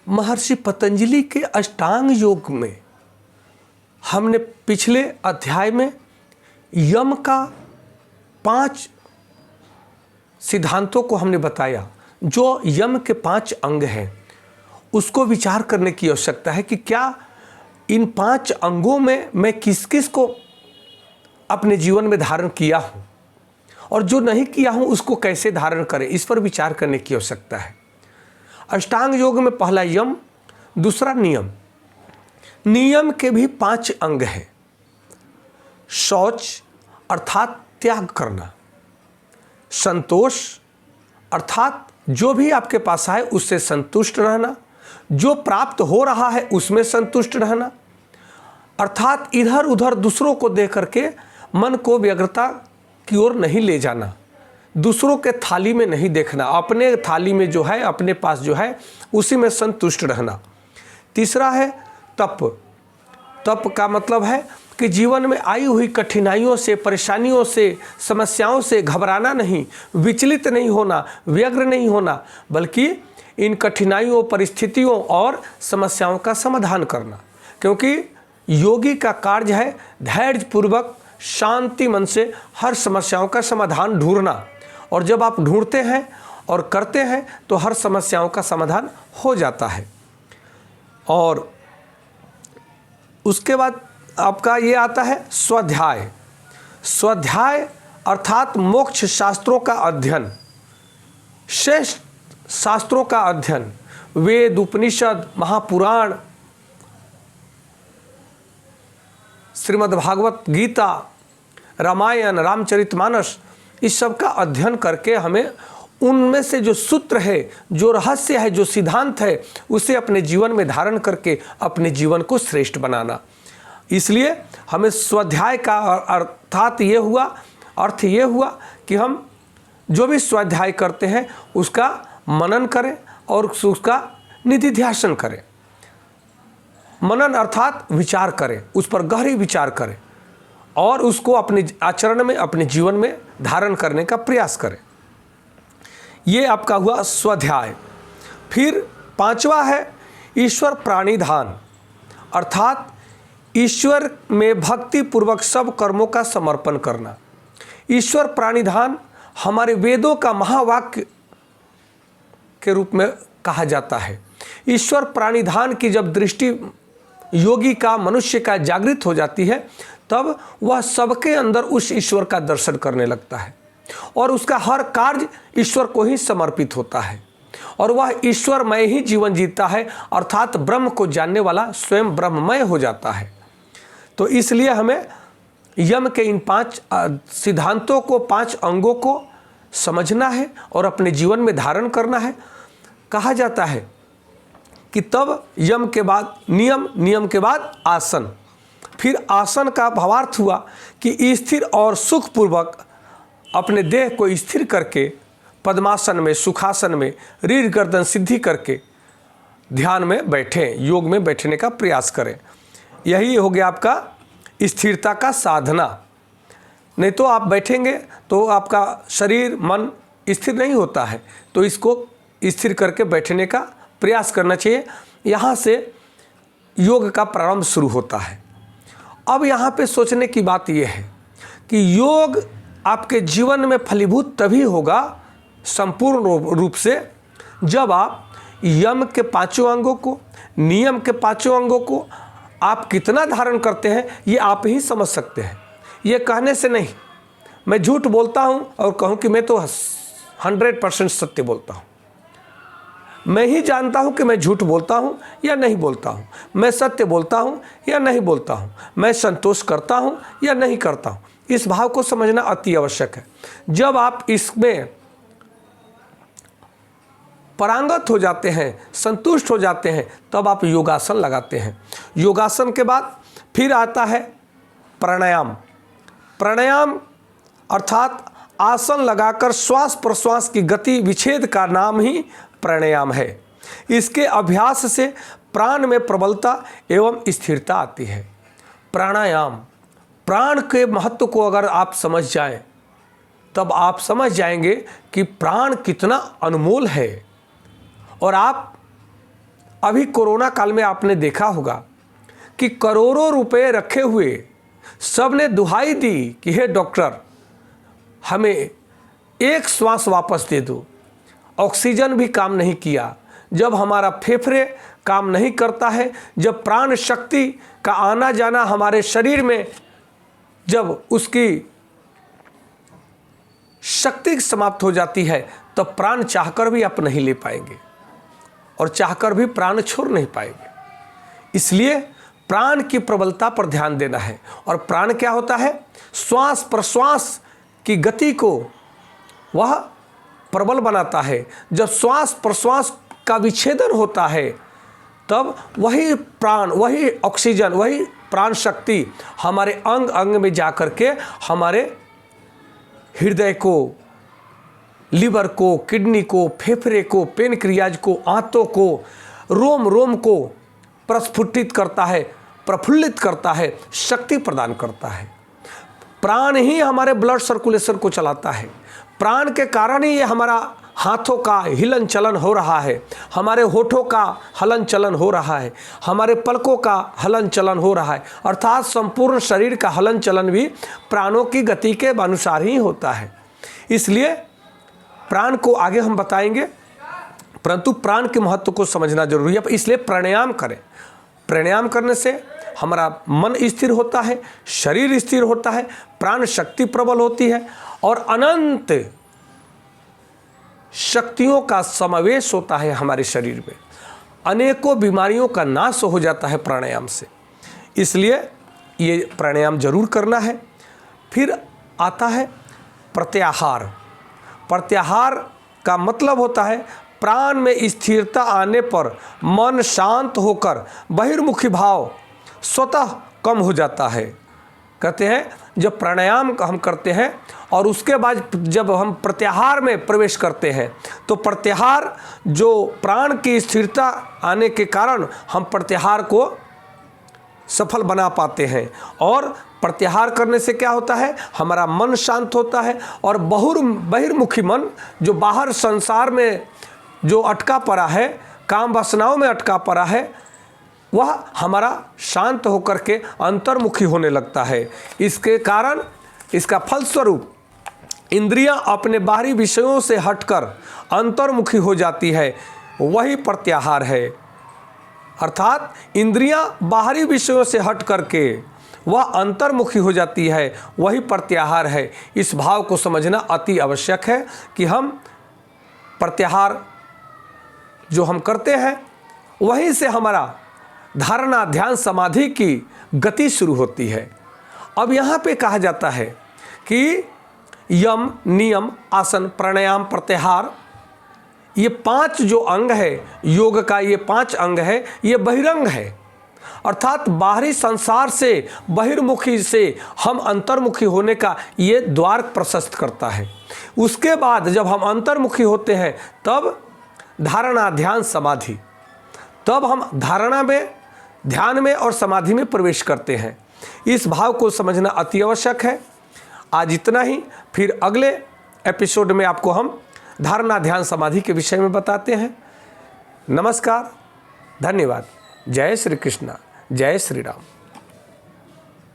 महर्षि पतंजलि के अष्टांग योग में हमने पिछले अध्याय में यम का 5 सिद्धांतों को हमने बताया। जो यम के 5 अंग हैं उसको विचार करने की आवश्यकता है कि क्या इन 5 अंगों में मैं किस किस को अपने जीवन में धारण किया हूँ और जो नहीं किया हूँ उसको कैसे धारण करें, इस पर विचार करने की आवश्यकता है। अष्टांग योग में पहला यम, दूसरा नियम। नियम के भी 5 अंग हैं। शौच अर्थात त्याग करना, संतोष अर्थात जो भी आपके पास आए उससे संतुष्ट रहना, जो प्राप्त हो रहा है उसमें संतुष्ट रहना, अर्थात इधर उधर दूसरों को देख करके मन को व्यग्रता की ओर नहीं ले जाना, दूसरों के थाली में नहीं देखना, अपने थाली में जो है, अपने पास जो है उसी में संतुष्ट रहना। तीसरा है तप। तप का मतलब है कि जीवन में आई हुई कठिनाइयों से, परेशानियों से, समस्याओं से घबराना नहीं, विचलित नहीं होना, व्यग्र नहीं होना, बल्कि इन कठिनाइयों, परिस्थितियों और समस्याओं का समाधान करना। क्योंकि योगी का कार्य है धैर्यपूर्वक शांति मन से हर समस्याओं का समाधान ढूंढना, और जब आप ढूंढते हैं और करते हैं तो हर समस्याओं का समाधान हो जाता है। और उसके बाद आपका ये आता है स्वाध्याय। स्वाध्याय अर्थात मोक्ष शास्त्रों का अध्ययन, श्रेष्ठ शास्त्रों का अध्ययन, वेद, उपनिषद, महापुराण, श्रीमद् भागवत गीता, रामायण, रामचरितमानस, इस सब का अध्ययन करके हमें उनमें से जो सूत्र है, जो रहस्य है, जो सिद्धांत है, उसे अपने जीवन में धारण करके अपने जीवन को श्रेष्ठ बनाना। इसलिए हमें स्वाध्याय का अर्थ ये हुआ कि हम जो भी स्वाध्याय करते हैं उसका मनन करें और उसका निधिध्यासन करें। मनन अर्थात विचार करें, उस पर गहरी विचार करें और उसको अपने आचरण में, अपने जीवन में धारण करने का प्रयास करें। ये आपका हुआ स्वाध्याय। फिर 5वां है ईश्वर प्राणिधान, अर्थात ईश्वर में भक्ति पूर्वक सब कर्मों का समर्पण करना। ईश्वर प्राणिधान हमारे वेदों का महावाक्य के रूप में कहा जाता है। ईश्वर प्राणिधान की जब दृष्टि योगी का, मनुष्य का जागृत हो जाती है तब वह सबके अंदर उस ईश्वर का दर्शन करने लगता है और उसका हर कार्य ईश्वर को ही समर्पित होता है और वह ईश्वरमय ही जीवन जीता है, अर्थात ब्रह्म को जानने वाला स्वयं ब्रह्ममय हो जाता है। तो इसलिए हमें यम के इन 5 सिद्धांतों को, 5 अंगों को समझना है और अपने जीवन में धारण करना है। कहा जाता है कि तब यम के बाद नियम, नियम के बाद आसन। फिर आसन का भावार्थ हुआ कि स्थिर और सुखपूर्वक अपने देह को स्थिर करके पद्मासन में, सुखासन में रीढ़ गर्दन सिद्धि करके ध्यान में बैठें, योग में बैठने का प्रयास करें। यही हो गया आपका स्थिरता का साधना। नहीं तो आप बैठेंगे तो आपका शरीर, मन स्थिर नहीं होता है, तो इसको स्थिर करके बैठने का प्रयास करना चाहिए। यहाँ से योग का प्रारंभ शुरू होता है। अब यहाँ पे सोचने की बात यह है कि योग आपके जीवन में फलीभूत तभी होगा संपूर्ण रूप से जब आप यम के 5 अंगों को, नियम के 5 अंगों को आप कितना धारण करते हैं ये आप ही समझ सकते हैं। ये कहने से नहीं, मैं झूठ बोलता हूँ और कहूँ कि मैं तो 100% सत्य बोलता हूँ। मैं ही जानता हूँ कि मैं झूठ बोलता हूँ या नहीं बोलता हूँ, मैं सत्य बोलता हूँ या नहीं बोलता हूँ, मैं संतोष करता हूँ या नहीं करता हूँ। इस भाव को समझना अति आवश्यक है। जब आप इसमें पारंगत हो जाते हैं, संतुष्ट हो जाते हैं, तब आप योगासन लगाते हैं। योगासन के बाद फिर आता है प्राणायाम। प्राणायाम अर्थात आसन लगाकर श्वास प्रश्वास की गति विच्छेद का नाम ही प्राणायाम है। इसके अभ्यास से प्राण में प्रबलता एवं स्थिरता आती है। प्राणायाम, प्राण के महत्व को अगर आप समझ जाएं तब आप समझ जाएंगे कि प्राण कितना अनमोल है और आप अभी कोरोना काल में आपने देखा होगा कि करोड़ों रुपए रखे हुए सब ने दुहाई दी कि हे डॉक्टर, हमें एक श्वास वापस दे दो। ऑक्सीजन भी काम नहीं किया। जब हमारा फेफड़े काम नहीं करता है, जब प्राण शक्ति का आना जाना हमारे शरीर में, जब उसकी शक्ति समाप्त हो जाती है, तो प्राण चाहकर भी आप नहीं ले पाएंगे और चाहकर भी प्राण छोड़ नहीं पाएंगे। इसलिए प्राण की प्रबलता पर ध्यान देना है। और प्राण क्या होता है? श्वास प्रश्वास की गति को वह प्रबल बनाता है। जब श्वास प्रश्वास का विच्छेदन होता है, तब वही प्राण, वही ऑक्सीजन, वही प्राण शक्ति हमारे अंग अंग में जाकर के हमारे हृदय को, लीवर को, किडनी को, फेफड़े को, पेनक्रियाज को, आंतों को, रोम रोम को प्रस्फुटित करता है, प्रफुल्लित करता है, शक्ति प्रदान करता है। प्राण ही हमारे ब्लड सर्कुलेशन को चलाता है। प्राण के कारण ही ये हमारा हाथों का हिलन चलन हो रहा है, हमारे होठों का हलन चलन हो रहा है, हमारे पलकों का हलन चलन हो रहा है। अर्थात संपूर्ण शरीर का हलन चलन भी प्राणों की गति के अनुसार ही होता है। इसलिए प्राण को आगे हम बताएंगे, परंतु प्राण के महत्व को समझना जरूरी है। इसलिए प्राणायाम करें। प्राणायाम करने से हमारा मन स्थिर होता है, शरीर स्थिर होता है, प्राण शक्ति प्रबल होती है और अनंत शक्तियों का समावेश होता है हमारे शरीर में। अनेकों बीमारियों का नाश हो जाता है प्राणायाम से। इसलिए ये प्राणायाम जरूर करना है। फिर आता है प्रत्याहार। प्रत्याहार का मतलब होता है प्राण में स्थिरता आने पर मन शांत होकर बहिर्मुखी भाव स्वतः कम हो जाता है। कहते हैं जब प्राणायाम हम करते हैं और उसके बाद जब हम प्रत्याहार में प्रवेश करते हैं, तो प्रत्याहार जो प्राण की स्थिरता आने के कारण हम प्रत्याहार को सफल बना पाते हैं। और प्रत्याहार करने से क्या होता है? हमारा मन शांत होता है और बहिर्मुखी मन, जो बाहर संसार में जो अटका पड़ा है, काम वासनाओं में अटका पड़ा है, वह हमारा शांत होकर के अंतर्मुखी होने लगता है। इसके कारण, इसका फलस्वरूप इंद्रियां अपने बाहरी विषयों से हटकर अंतर्मुखी हो जाती है। वही प्रत्याहार है। अर्थात इंद्रियां बाहरी विषयों से हट करके वह अंतर्मुखी हो जाती है, वही प्रत्याहार है। इस भाव को समझना अति आवश्यक है कि हम प्रत्याहार जो हम करते हैं, वहीं से हमारा धारणा, ध्यान, समाधि की गति शुरू होती है। अब यहाँ पे कहा जाता है कि यम, नियम, आसन, प्राणायाम, प्रत्याहार, ये 5 जो अंग है योग का, ये 5 अंग है, ये बहिरंग है। अर्थात बाहरी संसार से, बहिर्मुखी से हम अंतर्मुखी होने का ये द्वार प्रशस्त करता है। उसके बाद जब हम अंतर्मुखी होते हैं, तब धारणा, ध्यान, समाधि, तब हम धारणा में, ध्यान में और समाधि में प्रवेश करते हैं। इस भाव को समझना अति आवश्यक है। आज इतना ही। फिर अगले एपिसोड में आपको हम धारणा, ध्यान, समाधि के विषय में बताते हैं। नमस्कार, धन्यवाद। जय श्री कृष्ण, जय श्री राम।